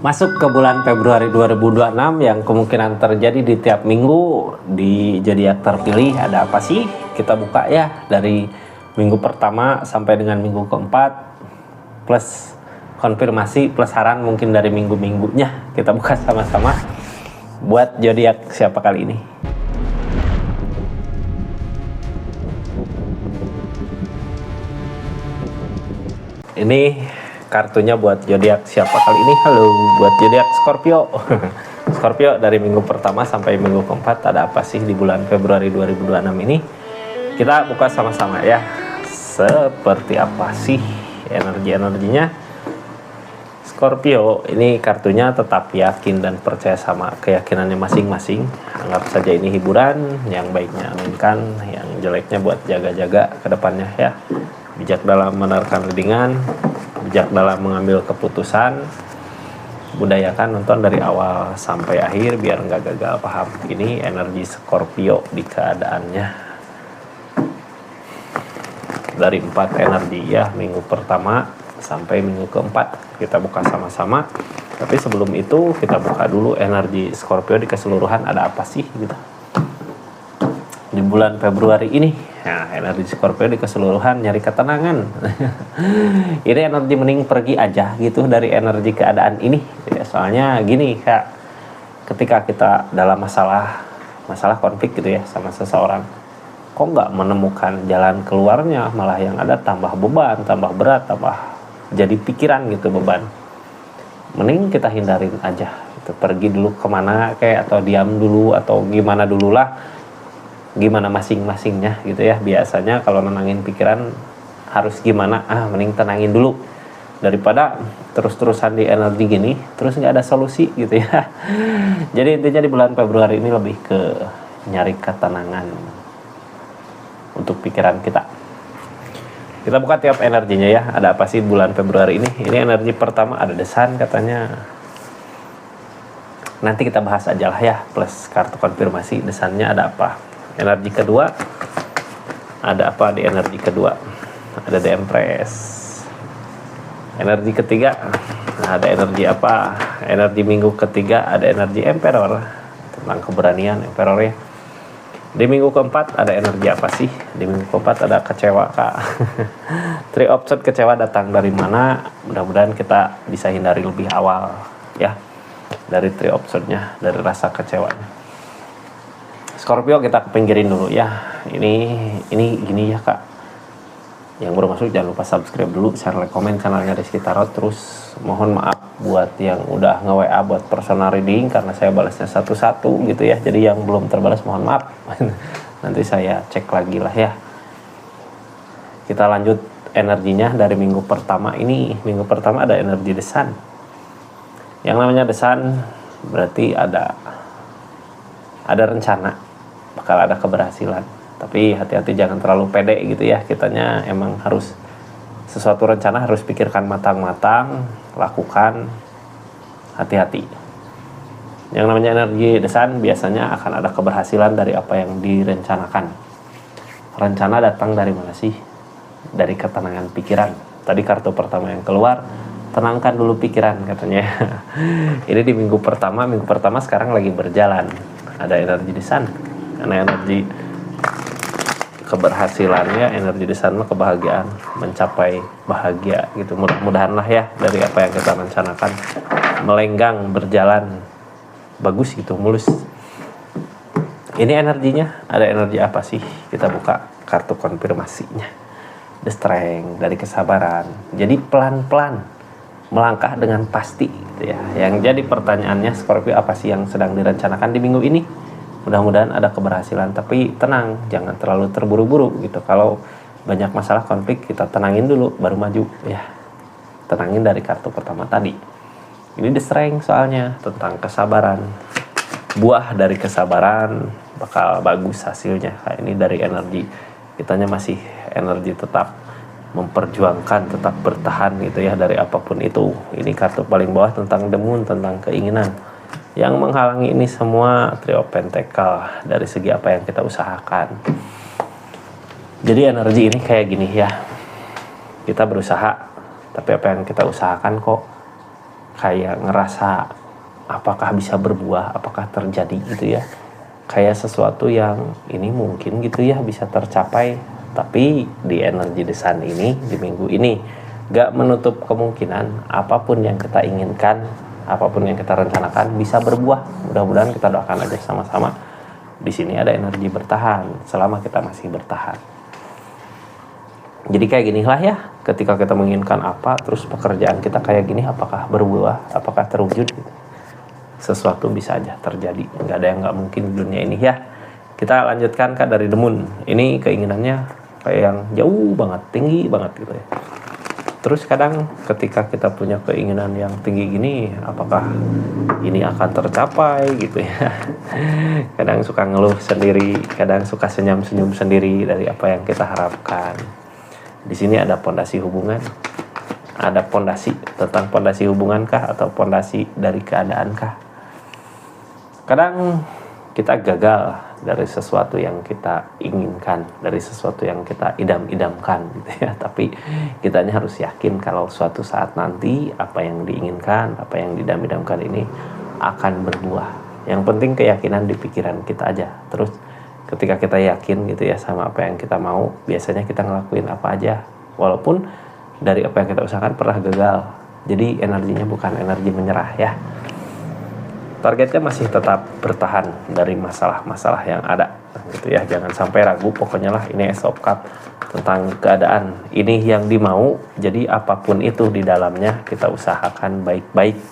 Masuk ke bulan Februari 2026 yang kemungkinan terjadi di tiap minggu di zodiak terpilih. Ada apa sih? Kita buka ya dari minggu pertama sampai dengan minggu keempat, plus konfirmasi plus saran mungkin dari minggu-minggunya. Kita buka sama-sama buat zodiak siapa kali ini. Ini kartunya buat zodiak siapa kali ini. Halo, buat zodiak Scorpio. Scorpio dari minggu pertama sampai minggu keempat ada apa sih di bulan Februari 2026 ini? Kita buka sama-sama ya. Seperti apa sih energinya? Scorpio ini kartunya tetap yakin dan percaya sama keyakinannya masing-masing. Anggap saja ini hiburan, yang baiknya aminkan, yang jeleknya buat jaga-jaga ke depannya ya. Bijak dalam menerkan readingan, bijak dalam mengambil keputusan, budayakan nonton dari awal sampai akhir biar nggak gagal paham. Ini energi Scorpio di keadaannya dari 4 energi ya, minggu pertama sampai minggu keempat kita buka sama-sama. Tapi sebelum itu kita buka dulu energi Scorpio di keseluruhan ada apa sih gitu di bulan Februari ini. Nah, energi Scorpio di keseluruhan nyari ketenangan. Ini energi mending pergi aja gitu dari energi keadaan ini. Ya, soalnya gini Kak, ketika kita dalam masalah konflik gitu ya sama seseorang, kok nggak menemukan jalan keluarnya, malah yang ada tambah beban, tambah berat, tambah jadi pikiran gitu beban. Mending kita hindarin aja. Gitu. Pergi dulu kemana kayak, atau diam dulu, atau gimana dulu lah. Gimana masing-masingnya gitu ya. Biasanya kalau nenangin pikiran harus gimana, mending tenangin dulu daripada terus-terusan di energi gini terus nggak ada solusi gitu ya. Jadi intinya di bulan Februari ini lebih ke nyari ketenangan untuk pikiran kita. Kita buka tiap energinya ya. Ada apa sih bulan Februari ini? Ini energi pertama ada desan katanya. Nanti kita bahas aja lah ya, plus kartu konfirmasi desannya ada apa. Energi kedua ada apa di energi kedua? Ada The Empress. Energi ketiga ada energi apa? Energi minggu ketiga ada energi Emperor, tentang keberanian Emperor ya. Di minggu keempat ada energi apa sih? Di minggu keempat ada kecewa Kak. Three of Swords, kecewa datang dari mana? Mudah-mudahan kita bisa hindari lebih awal ya. Dari Three of Swords-nya, dari rasa kecewanya. Scorpio kita kepinggirin dulu ya. Ini gini ya Kak. Yang baru masuk jangan lupa subscribe dulu, share, like, komen channelnya Rizky Tarot. Terus mohon maaf buat yang udah nge-WA buat personal reading karena saya balasnya satu-satu gitu ya. Jadi yang belum terbalas mohon maaf. Nanti saya cek lagi lah ya. Kita lanjut energinya dari minggu pertama ini. Minggu pertama ada energi desan. Yang namanya desan berarti ada rencana, bakal ada keberhasilan. Tapi hati-hati jangan terlalu pede gitu ya. Kitanya emang harus sesuatu rencana harus pikirkan matang-matang, lakukan, hati-hati. Yang namanya energi desan biasanya akan ada keberhasilan dari apa yang direncanakan. Rencana datang dari mana sih? Dari ketenangan pikiran. Tadi kartu pertama yang keluar, tenangkan dulu pikiran katanya. Ini di minggu pertama sekarang lagi berjalan. Ada energi desan karena energi keberhasilannya, energi desan kebahagiaan, mencapai bahagia gitu. Mudah-mudahan lah ya dari apa yang kita rencanakan melenggang, berjalan bagus gitu, mulus. Ini energinya ada energi apa sih? Kita buka kartu konfirmasinya. The Strength, dari kesabaran. Jadi pelan-pelan melangkah dengan pasti gitu ya. Yang jadi pertanyaannya Scorpio, apa sih yang sedang direncanakan di minggu ini? Mudah-mudahan ada keberhasilan, tapi tenang, jangan terlalu terburu-buru gitu. Kalau banyak masalah konflik kita tenangin dulu baru maju ya. Tenangin dari kartu pertama tadi. Ini The Strength soalnya tentang kesabaran. Buah dari kesabaran bakal bagus hasilnya. Kayak ini dari energi kitanya masih energi tetap memperjuangkan, tetap bertahan gitu ya dari apapun itu. Ini kartu paling bawah tentang The Moon, tentang keinginan. Yang menghalangi ini semua Three of Pentacles dari segi apa yang kita usahakan. Jadi energi ini kayak gini ya. Kita berusaha, tapi apa yang kita usahakan kok kayak ngerasa apakah bisa berbuah, apakah terjadi gitu ya. Kayak sesuatu yang ini mungkin gitu ya bisa tercapai, tapi di energi The Sun ini di minggu ini gak menutup kemungkinan apapun yang kita inginkan, apapun yang kita rencanakan bisa berbuah. Mudah-mudahan kita doakan aja sama-sama. Di sini ada energi bertahan selama kita masih bertahan. Jadi kayak ginilah ya, ketika kita menginginkan apa, terus pekerjaan kita kayak gini, apakah berbuah, apakah terwujud gitu. Sesuatu bisa aja terjadi, nggak ada yang nggak mungkin di dunia ini ya. Kita lanjutkan Kak dari The Moon. Ini keinginannya kayak yang jauh banget, tinggi banget gitu ya. Terus kadang ketika kita punya keinginan yang tinggi gini, apakah ini akan tercapai gitu ya. Kadang suka ngeluh sendiri, kadang suka senyum-senyum sendiri dari apa yang kita harapkan. Di sini ada pondasi hubungan, ada pondasi tentang pondasi hubungan kah atau pondasi dari keadaan kah? Kadang kita gagal dari sesuatu yang kita inginkan, dari sesuatu yang kita idam-idamkan gitu ya. Tapi kitanya harus yakin kalau suatu saat nanti apa yang diinginkan, apa yang didam-idamkan ini akan berbuah. Yang penting keyakinan di pikiran kita aja. Terus ketika kita yakin gitu ya sama apa yang kita mau, biasanya kita ngelakuin apa aja. Walaupun dari apa yang kita usahakan pernah gagal. Jadi energinya bukan energi menyerah ya. Targetnya masih tetap bertahan dari masalah-masalah yang ada gitu ya. Jangan sampai ragu, pokoknya lah ini Ace of Cups tentang keadaan ini yang dimau. Jadi apapun itu di dalamnya kita usahakan baik-baik.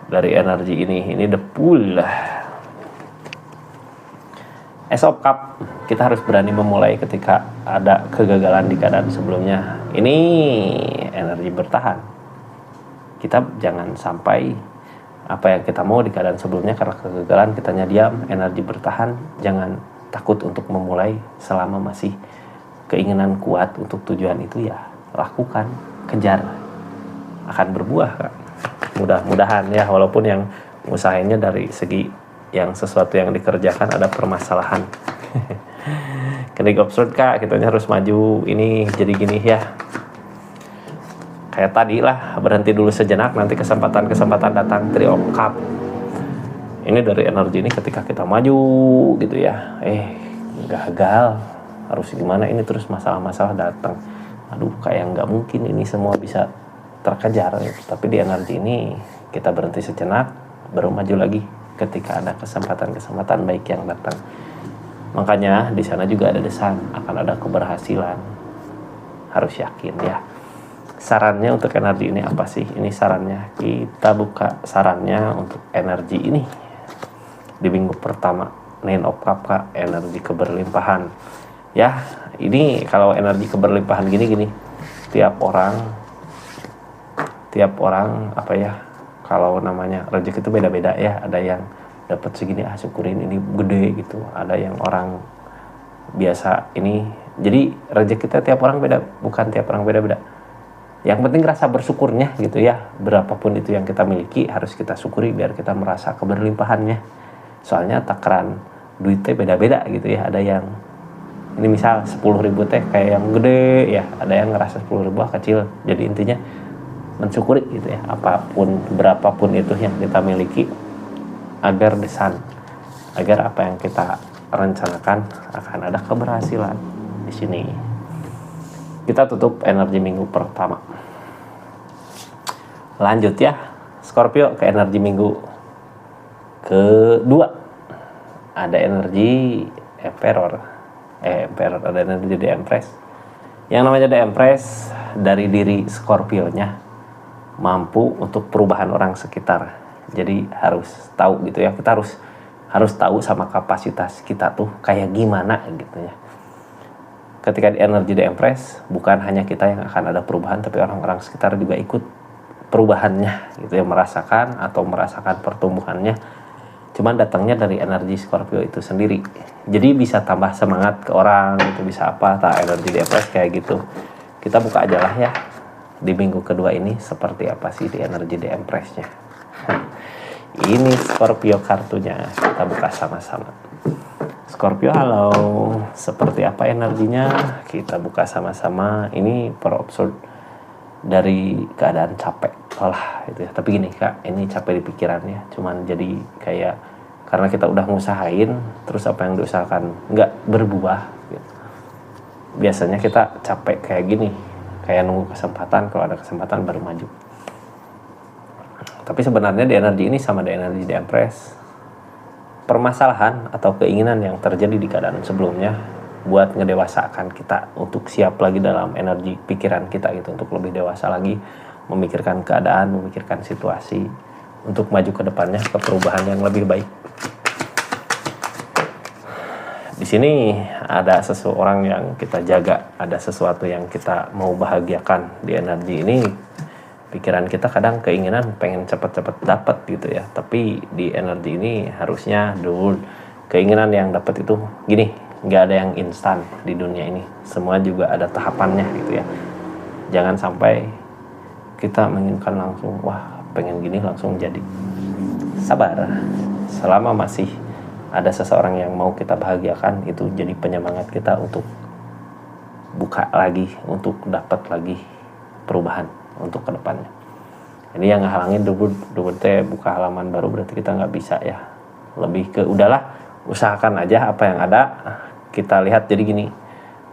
Dari energi ini the pool. Ace of Cups, kita harus berani memulai ketika ada kegagalan di keadaan sebelumnya. Ini energi bertahan. Kita jangan sampai apa yang kita mau di keadaan sebelumnya karena kegagalan kitanya diam, energi bertahan. Jangan takut untuk memulai selama masih keinginan kuat untuk tujuan itu ya lakukan, kejar, akan berbuah Kak. Mudah-mudahan ya, walaupun yang usahainnya dari segi yang sesuatu yang dikerjakan ada permasalahan. Kenik absurd Kak, kitanya harus maju, ini jadi gini ya. Kayak tadi lah, berhenti dulu sejenak, nanti kesempatan datang. Three of Cups. Ini dari energi ini ketika kita maju gitu ya, gagal, harus gimana ini, terus masalah-masalah datang. Aduh, kayak nggak mungkin ini semua bisa terkejar. Tapi di energi ini kita berhenti sejenak, baru maju lagi ketika ada kesempatan-kesempatan baik yang datang. Makanya di sana juga ada desain akan ada keberhasilan. Harus yakin ya. Sarannya untuk energi ini apa sih? Ini sarannya, kita buka sarannya untuk energi ini di minggu pertama. Nine of Cups, energi keberlimpahan. Ya, ini kalau energi keberlimpahan gini, tiap orang apa ya? Kalau namanya rezeki itu beda-beda ya. Ada yang dapat segini, syukurin ini gede gitu. Ada yang orang biasa ini. Jadi rezeki kita tiap orang beda, bukan tiap orang beda-beda. Yang penting rasa bersyukurnya gitu ya. Berapapun itu yang kita miliki harus kita syukuri biar kita merasa keberlimpahannya. Soalnya takaran duitnya beda-beda gitu ya. Ada yang ini misal 10.000 teh kayak yang gede ya. Ada yang ngerasa 10.000 kecil. Jadi intinya mensyukuri gitu ya. Apapun, berapapun itu yang kita miliki, agar desain, agar apa yang kita rencanakan akan ada keberhasilan di sini. Kita tutup energi minggu pertama. Lanjut ya, Scorpio ke energi minggu kedua. Ada energi Emperor. Emperor, ada energi The Empress. Yang namanya The Empress dari diri Scorpio-nya mampu untuk perubahan orang sekitar. Jadi harus tahu gitu ya. Kita harus tahu sama kapasitas kita tuh kayak gimana gitu ya. Ketika di energi The Empress, bukan hanya kita yang akan ada perubahan, tapi orang-orang sekitar juga ikut perubahannya gitu ya, merasakan pertumbuhannya. Cuman datangnya dari energi Scorpio itu sendiri. Jadi bisa tambah semangat ke orang gitu, bisa apa, energi The Empress kayak gitu. Kita buka aja lah ya di minggu kedua ini seperti apa sih di energi The Empress-nya. Ini Scorpio kartunya, kita buka sama-sama. Scorpio, halo, seperti apa energinya? Kita buka sama-sama. Ini per absurd dari keadaan capek, lelah gitu ya. Tapi gini Kak, ini capek di pikirannya, cuman jadi kayak karena kita udah ngusahain, terus apa yang diusahakan nggak berbuah gitu. Biasanya kita capek kayak gini, kayak nunggu kesempatan, kalau ada kesempatan baru maju. Tapi sebenarnya di energi ini sama di energi di Empress, permasalahan atau keinginan yang terjadi di keadaan sebelumnya buat ngedewasakan kita untuk siap lagi dalam energi pikiran kita gitu, untuk lebih dewasa lagi memikirkan keadaan, memikirkan situasi untuk maju ke depannya ke perubahan yang lebih baik. Di sini ada seseorang yang kita jaga, ada sesuatu yang kita mau bahagiakan di energi ini. Pikiran kita kadang keinginan pengen cepet-cepet dapat gitu ya, tapi di energi ini harusnya dulu keinginan yang dapat itu gini, nggak ada yang instan di dunia ini, semua juga ada tahapannya gitu ya. Jangan sampai kita menginginkan langsung, wah pengen gini langsung jadi. Sabar, selama masih ada seseorang yang mau kita bahagiakan, itu jadi penyemangat kita untuk buka lagi, untuk dapat lagi perubahan untuk kedepannya. Ini yang ngehalangin dulu teh buka halaman baru, berarti kita nggak bisa ya. Lebih ke udahlah, usahakan aja apa yang ada kita lihat. Jadi gini,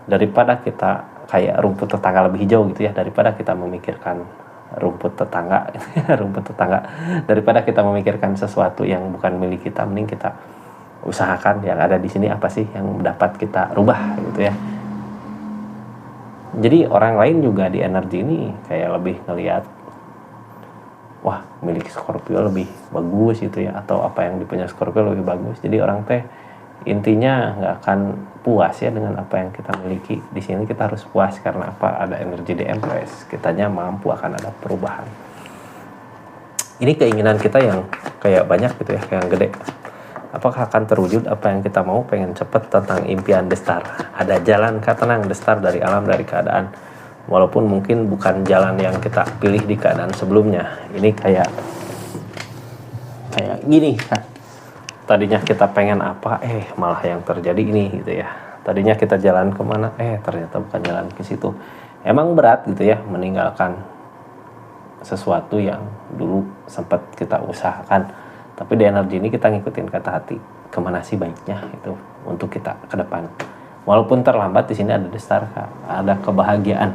daripada kita kayak rumput tetangga lebih hijau gitu ya, daripada kita memikirkan rumput tetangga daripada kita memikirkan sesuatu yang bukan milik kita, mending kita usahakan yang ada di sini apa sih yang dapat kita rubah gitu ya. Jadi orang lain juga di energi ini kayak lebih ngelihat, wah milik Scorpio lebih bagus gitu ya, atau apa yang dipunya Scorpio lebih bagus. Jadi orang teh intinya nggak akan puas ya dengan apa yang kita miliki. Di sini kita harus puas karena apa? Ada energi di Empress. Kitanya mampu akan ada perubahan. Ini keinginan kita yang kayak banyak gitu ya, kayak yang gede. Apakah akan terwujud apa yang kita mau? Pengen cepet tentang impian Destar. Ada jalan tenang Destar dari alam, dari keadaan. Walaupun mungkin bukan jalan yang kita pilih di keadaan sebelumnya. Ini kayak gini. Tadinya kita pengen apa, malah yang terjadi ini gitu ya. Tadinya kita jalan kemana, ternyata bukan jalan ke situ. Emang berat gitu ya meninggalkan sesuatu yang dulu sempat kita usahakan. Tapi di energi ini kita ngikutin kata hati, kemana sih baiknya itu untuk kita ke depan. Walaupun terlambat, di sini ada Destar, ada kebahagiaan.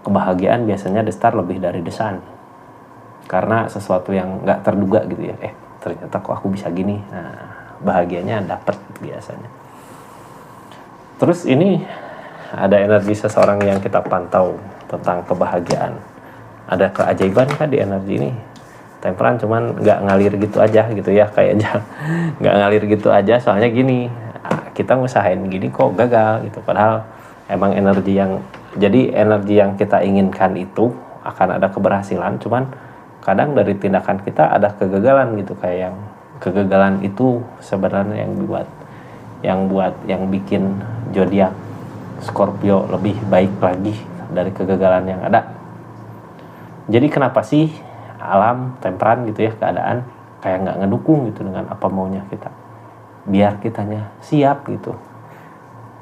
Kebahagiaan biasanya Destar lebih dari desan. Karena sesuatu yang nggak terduga gitu ya. Ternyata kok aku bisa gini. Nah, bahagianya dapat biasanya. Terus ini ada energi seseorang yang kita pantau tentang kebahagiaan. Ada keajaiban kan di energi ini. Temperan cuman nggak ngalir gitu aja gitu ya, kayaknya nggak ngalir gitu aja. Soalnya gini, kita ngusahain gini kok gagal gitu. Padahal emang energi yang kita inginkan itu akan ada keberhasilan. Cuman kadang dari tindakan kita ada kegagalan gitu, kayak yang kegagalan itu sebenarnya yang bikin zodiak Scorpio lebih baik lagi dari kegagalan yang ada. Jadi kenapa sih alam temperan gitu ya, keadaan kayak nggak ngedukung gitu dengan apa maunya kita, biar kitanya siap gitu.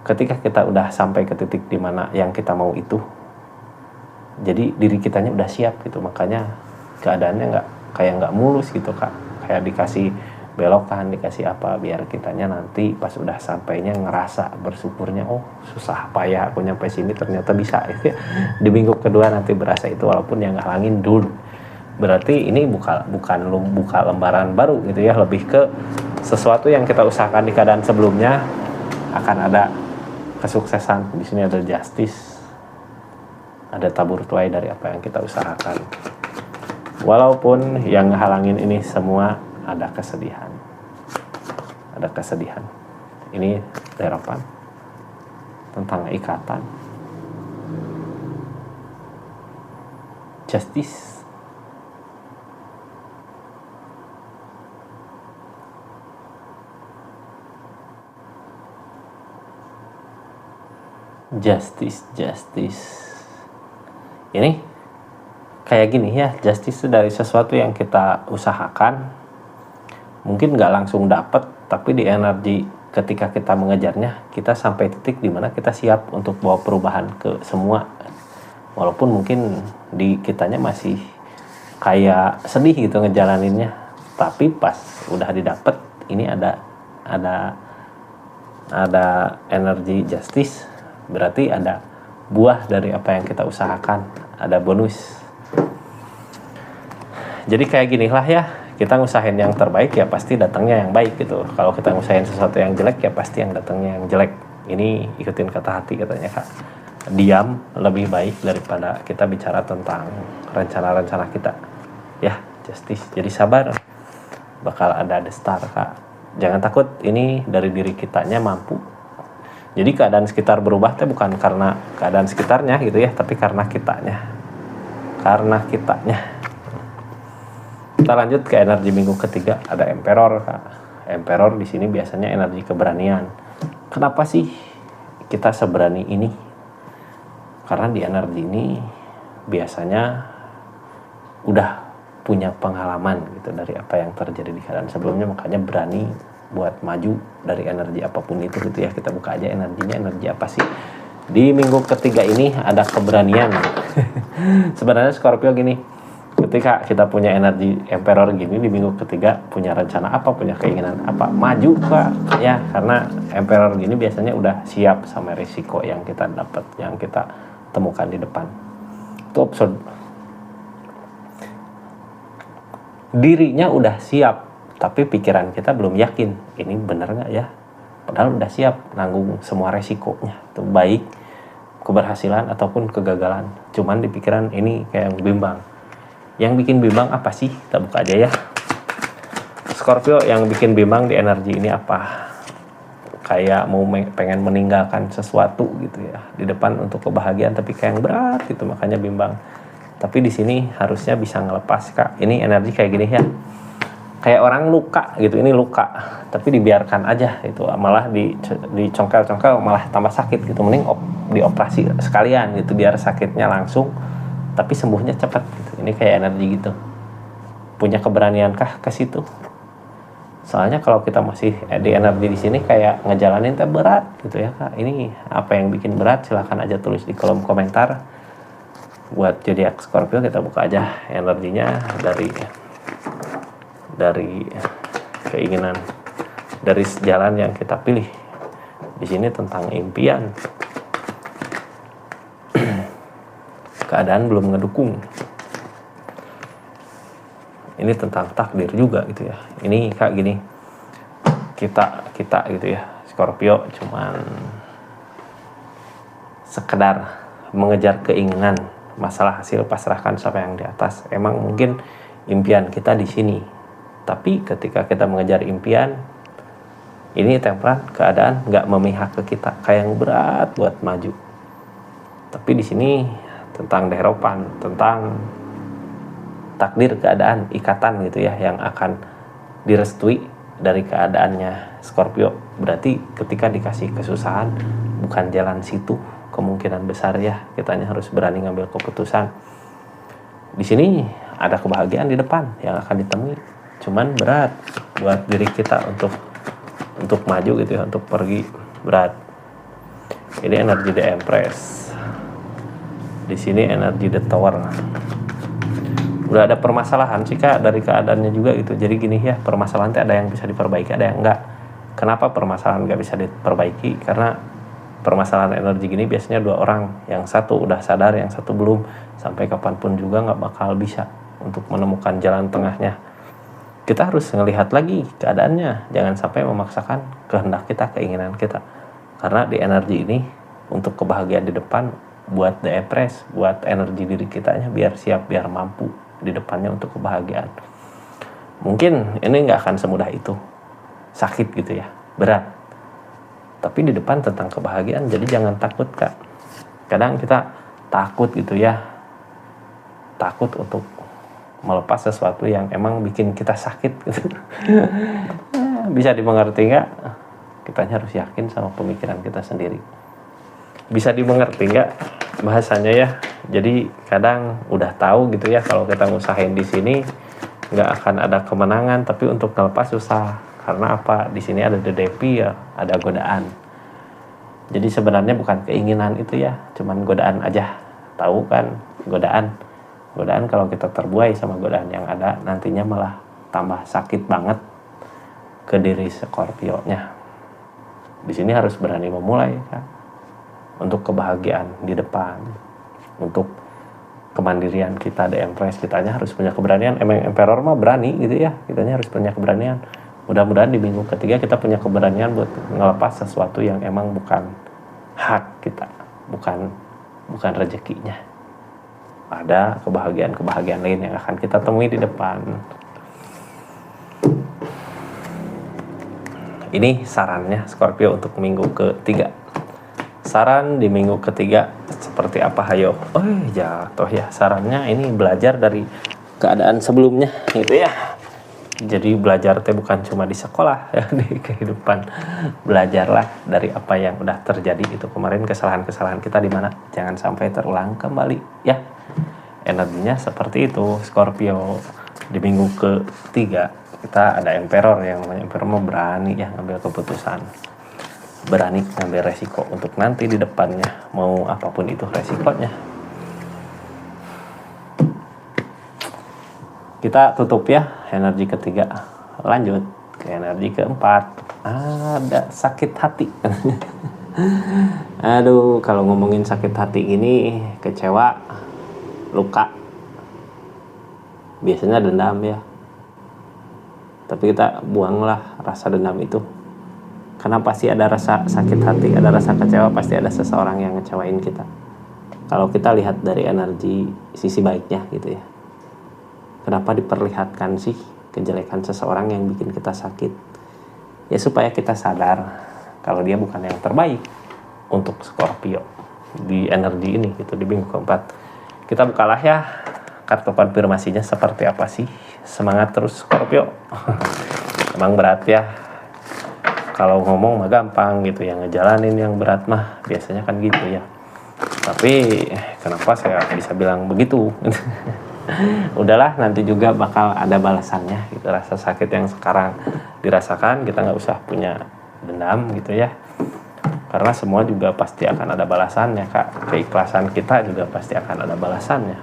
Ketika kita udah sampai ke titik dimana yang kita mau itu, jadi diri kitanya udah siap gitu, makanya keadaannya nggak mulus gitu Kak, kayak dikasih belokan, dikasih apa, biar kitanya nanti pas udah sampainya ngerasa bersyukurnya, oh susah payah aku nyampe sini ternyata bisa gitu ya. Di minggu kedua nanti berasa itu, walaupun yang ngalangin dulu. Berarti ini buka lembaran baru gitu ya, lebih ke sesuatu yang kita usahakan di keadaan sebelumnya akan ada kesuksesan. Di sini ada justice, ada tabur tuai dari apa yang kita usahakan. Walaupun yang halangin ini semua ada kesedihan. Ini harapan tentang ikatan, justice. Ini kayak gini ya, justice dari sesuatu yang kita usahakan mungkin nggak langsung dapat, tapi di energi ketika kita mengejarnya, kita sampai titik dimana kita siap untuk bawa perubahan ke semua. walaupun mungkin di kitanya masih kayak sedih gitu ngejalaninnya, tapi pas udah didapet ini ada energi justice, berarti ada buah dari apa yang kita usahakan, ada bonus. Jadi kayak gini lah ya, kita ngusahain yang terbaik ya pasti datangnya yang baik gitu. Kalau kita ngusahain sesuatu yang jelek ya pasti yang datangnya yang jelek. Ini ikutin kata hati katanya Kak. Diam lebih baik daripada kita bicara tentang rencana-rencana kita. Ya, justice. Jadi sabar. Bakal ada the star Kak. Jangan takut, ini dari diri kitanya mampu. Jadi keadaan sekitar berubah teh bukan karena keadaan sekitarnya gitu ya, tapi karena kitanya. Karena kitanya. Kita lanjut ke energi minggu ketiga, ada Emperor Kak. Emperor di sini biasanya energi keberanian. Kenapa sih kita seberani ini? Karena di energi ini biasanya udah punya pengalaman gitu dari apa yang terjadi di keadaan sebelumnya, makanya berani buat maju dari energi apapun itu gitu ya. Kita buka aja energinya, energi apa sih? Di minggu ketiga ini ada keberanian. Sebenarnya Scorpio gini, ketika kita punya energi Emperor gini di minggu ketiga, punya rencana apa, punya keinginan apa, maju Kak ya, karena Emperor gini biasanya udah siap sama risiko yang kita dapat, yang kita temukan di depan. Itu episode dirinya udah siap, tapi pikiran kita belum yakin ini bener nggak ya, padahal udah siap nanggung semua resikonya, itu baik keberhasilan ataupun kegagalan, cuman di pikiran ini kayak bimbang. Yang bikin bimbang apa sih? Kita buka aja ya. Scorpio yang bikin bimbang di energi ini apa? Kayak mau pengen meninggalkan sesuatu gitu ya di depan untuk kebahagiaan, tapi kayak yang berat gitu, makanya bimbang. Tapi di sini harusnya bisa ngelepas Kak. Ini energi kayak gini ya. Kayak orang luka gitu, ini luka, tapi dibiarkan aja itu, malah dicongkel-congkel malah tambah sakit gitu. Mending dioperasi sekalian gitu biar sakitnya langsung tapi sembuhnya cepat gitu. Ini kayak energi gitu. Punya keberaniankah ke situ? Soalnya kalau kita masih di energi di sini kayak ngejalanin teh berat gitu ya Kak. Ini apa yang bikin berat? Silahkan aja tulis di kolom komentar. Buat zodiak Scorpio kita buka aja energinya dari keinginan, dari jalan yang kita pilih. Di sini tentang impian. Keadaan belum ngedukung. Ini tentang takdir juga gitu ya. Ini Kak gini, kita gitu ya, Scorpio cuman sekedar mengejar keinginan, masalah hasil pasrahkan sama yang di atas. Emang mungkin impian kita di sini, tapi ketika kita mengejar impian ini temperan, keadaan nggak memihak ke kita, kayak yang berat buat maju. Tapi di sini tentang dehropan, tentang takdir, keadaan, ikatan gitu ya, yang akan direstui dari keadaannya Scorpio. Berarti ketika dikasih kesusahan, bukan jalan situ, kemungkinan besar ya kitanya harus berani ngambil keputusan. Di sini ada kebahagiaan di depan yang akan ditemui, cuman berat buat diri kita untuk maju gitu ya, untuk pergi, berat. Ini energi The Empress. Di sini energi The Tower. Udah ada permasalahan sih Kak dari keadaannya juga gitu. Jadi gini ya, permasalahan itu ada yang bisa diperbaiki, ada yang enggak. Kenapa permasalahan nggak bisa diperbaiki? Karena permasalahan energi gini biasanya dua orang, yang satu udah sadar, yang satu belum. Sampai kapanpun juga nggak bakal bisa untuk menemukan jalan tengahnya. Kita harus ngelihat lagi keadaannya, jangan sampai memaksakan kehendak kita, keinginan kita. Karena di energi ini untuk kebahagiaan di depan, buat The Empress, buat energi diri kitanya biar siap, biar mampu di depannya untuk kebahagiaan. Mungkin ini nggak akan semudah itu, sakit gitu ya, berat. Tapi di depan tentang kebahagiaan, jadi jangan takut Kak. Kadang kita takut gitu ya, takut untuk melepas sesuatu yang emang bikin kita sakit gitu. Bisa dimengerti nggak? Kitanya harus yakin sama pemikiran kita sendiri. Bisa dimengerti nggak bahasanya ya? Jadi kadang udah tahu gitu ya, kalau kita ngusahain di sini nggak akan ada kemenangan, tapi untuk ngelepas susah. Karena apa? Di sini ada dedepi ya, ada godaan. Jadi sebenarnya bukan keinginan itu ya, cuman godaan aja. tahu kan godaan kalau kita terbuai sama godaan yang ada, nantinya malah tambah sakit banget ke diri Scorpio-nya. Di sini harus berani memulai kan, untuk kebahagiaan di depan, untuk kemandirian kita. The Empress, kitanya harus punya keberanian. Emang Emperor mah berani gitu ya, kitanya harus punya keberanian. Mudah-mudahan di minggu ketiga kita punya keberanian buat ngelepas sesuatu yang emang bukan hak kita, bukan rezekinya. Ada kebahagiaan lain yang akan kita temui di depan. Ini sarannya Scorpio untuk minggu ketiga. Saran di minggu ketiga seperti apa? Hayo. Jatuh ya. Sarannya ini belajar dari keadaan sebelumnya gitu ya. Jadi belajar teh bukan cuma di sekolah ya, di kehidupan. Belajarlah dari apa yang udah terjadi itu kemarin, kesalahan-kesalahan kita di mana jangan sampai terulang kembali ya. Energinya seperti itu Scorpio. Di minggu ketiga kita ada Emperor, yang namanya Emperor mau berani ya ngambil keputusan, berani ngambil resiko untuk nanti di depannya mau apapun itu resikonya. Kita tutup ya energi ketiga, lanjut ke energi keempat. Ada sakit hati. Aduh, kalau ngomongin sakit hati ini, kecewa, luka, biasanya dendam ya. Tapi kita buanglah rasa dendam itu. Karena pasti ada rasa sakit hati, ada rasa kecewa, pasti ada seseorang yang ngecewain kita. Kalau kita lihat dari energi sisi baiknya gitu ya. Kenapa diperlihatkan sih kejelekan seseorang yang bikin kita sakit? Ya supaya kita sadar kalau dia bukan yang terbaik untuk Scorpio di energi ini gitu, di minggu keempat. Kita bukalah ya kartu konfirmasinya seperti apa sih. Semangat terus Scorpio. Emang berat ya. Kalau ngomong mah gampang gitu, yang ngejalanin yang berat mah biasanya kan gitu ya. Tapi kenapa saya bisa bilang begitu? Udahlah, nanti juga bakal ada balasannya gitu. Rasa sakit yang sekarang dirasakan, kita nggak usah punya dendam gitu ya, karena semua juga pasti akan ada balasannya Kak. Keikhlasan kita juga pasti akan ada balasannya.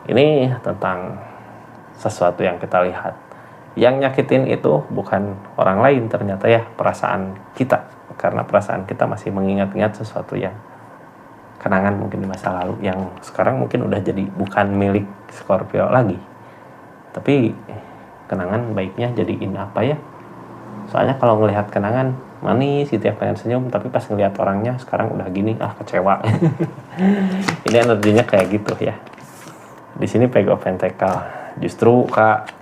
Ini tentang sesuatu yang kita lihat. Yang nyakitin itu bukan orang lain ternyata ya, perasaan kita, karena perasaan kita masih mengingat-ingat sesuatu yang kenangan mungkin di masa lalu yang sekarang mungkin udah jadi bukan milik Scorpio lagi. Tapi kenangan baiknya jadiin apa ya? Soalnya kalau ngelihat kenangan manis gitu ya, pengen senyum, tapi pas ngelihat orangnya sekarang udah gini, kecewa. Ini energinya kayak gitu ya. Di sini Page of Pentacle. Justru Kak,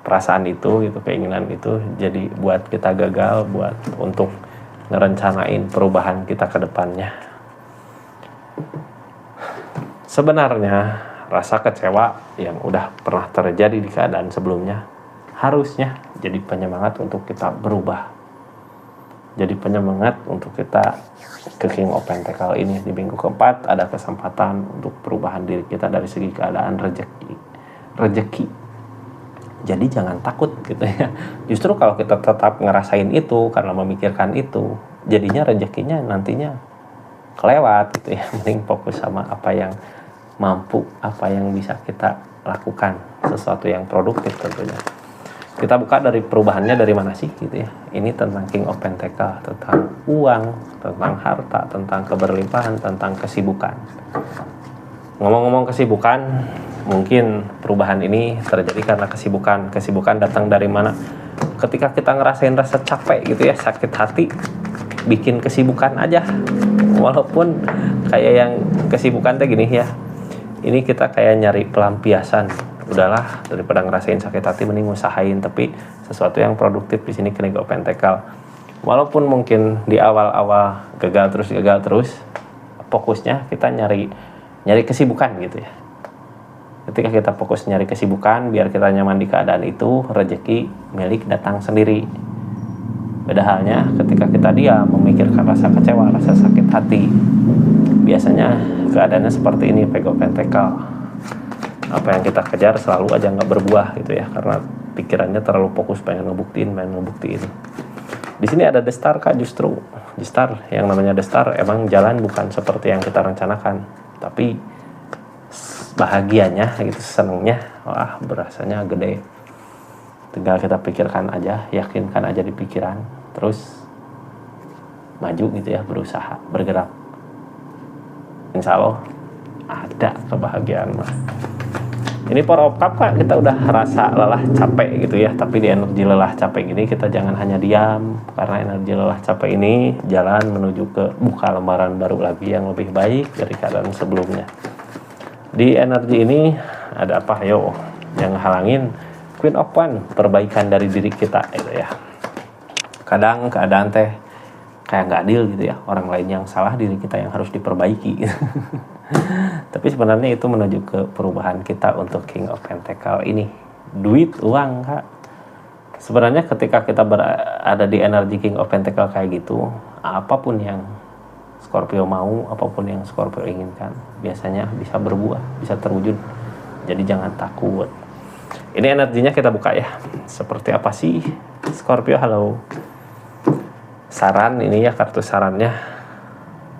perasaan itu gitu, keinginan itu jadi buat kita gagal buat untuk ngerencanain perubahan kita ke depannya. Sebenarnya rasa kecewa yang udah pernah terjadi di keadaan sebelumnya harusnya jadi penyemangat untuk kita berubah. Jadi penyemangat untuk kita ke King of Pentacle ini. Di minggu keempat ada kesempatan untuk perubahan diri kita dari segi keadaan rezeki. Jadi jangan takut gitu ya. Justru kalau kita tetap ngerasain itu karena memikirkan itu, jadinya rezekinya nantinya kelewat gitu ya. Mending fokus sama apa yang mampu, apa yang bisa kita lakukan, sesuatu yang produktif tentunya. Kita buka dari perubahannya dari mana sih gitu ya. Ini tentang King of Pentacle, tentang uang, tentang harta, tentang keberlimpahan, tentang kesibukan. Ngomong-ngomong kesibukan, mungkin perubahan ini terjadi karena kesibukan. Kesibukan datang dari mana? Ketika kita ngerasain rasa capek gitu ya, sakit hati, bikin kesibukan aja. Walaupun kayak yang kesibukan teh gini ya, ini kita kayak nyari pelampiasan. Udahlah, daripada ngerasain sakit hati mending usahain, tapi sesuatu yang produktif. Di sini King of Pentacle. Walaupun mungkin di awal-awal gagal terus, fokusnya kita nyari kesibukan gitu ya. Ketika kita fokus nyari kesibukan, biar kita nyaman di keadaan itu, rezeki milik datang sendiri. Beda halnya ketika kita diam, memikirkan rasa kecewa, rasa sakit hati. Biasanya keadaannya seperti ini, Page of Pentacle. Apa yang kita kejar selalu aja nggak berbuah gitu ya, karena pikirannya terlalu fokus pengen ngebuktiin. Di sini ada The Star Kak, justru The Star, yang namanya The Star emang jalan bukan seperti yang kita rencanakan, tapi bahagianya gitu, senengnya, wah berasanya gede. Tinggal kita pikirkan aja, yakinkan aja di pikiran, terus maju gitu ya, berusaha, bergerak. Insya Allah ada kebahagiaan mah. Ini Power of Cup Kak, kita udah rasa lelah capek gitu ya, tapi di energi lelah capek gini kita jangan hanya diam, karena energi lelah capek ini jalan menuju ke buka lembaran baru lagi yang lebih baik dari keadaan sebelumnya. Di energi ini ada apa yo yang halangin? Queen of Wands, perbaikan dari diri kita gitu ya. Kadang keadaan teh kayak nggak adil gitu ya, orang lain yang salah, diri kita yang harus diperbaiki gitu. Tapi sebenarnya itu menuju ke perubahan kita untuk King of Pentacle ini. Duit, uang Kak. Sebenarnya ketika kita berada di energi King of Pentacle kayak gitu, apapun yang Scorpio mau, apapun yang Scorpio inginkan, biasanya bisa berbuah, bisa terwujud. Jadi jangan takut. Ini energinya kita buka ya. Seperti apa sih Scorpio? Halo. Saran ini ya, kartu sarannya.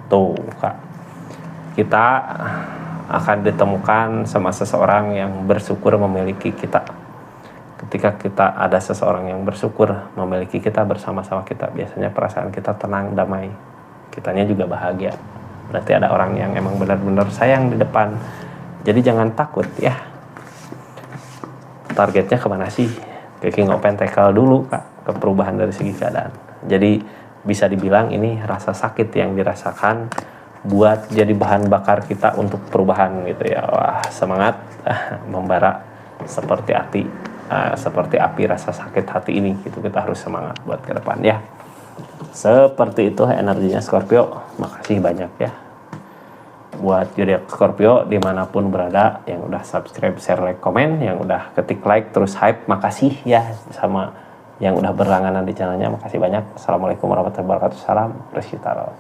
Tuh Kak. Kita akan ditemukan sama seseorang yang bersyukur memiliki kita. Ketika kita ada seseorang yang bersyukur memiliki kita, bersama-sama kita, biasanya perasaan kita tenang, damai, kitanya juga bahagia. Berarti ada orang yang emang benar-benar sayang di depan. Jadi jangan takut ya. Targetnya kemana sih? Ke King of Pentacle dulu Kak, ke perubahan dari segi keadaan. Jadi bisa dibilang ini rasa sakit yang dirasakan buat jadi bahan bakar kita untuk perubahan gitu ya. Wah, semangat membara seperti api rasa sakit hati ini gitu. Kita harus semangat buat ke depan ya. Seperti itu energinya Scorpio. Makasih banyak ya buat zodiak Scorpio dimanapun berada, yang udah subscribe, share, like, komen, yang udah ketik like terus hype, makasih ya. Sama yang udah berlangganan di channelnya, makasih banyak. Assalamualaikum warahmatullahi wabarakatuh. Salam Resi Tarot.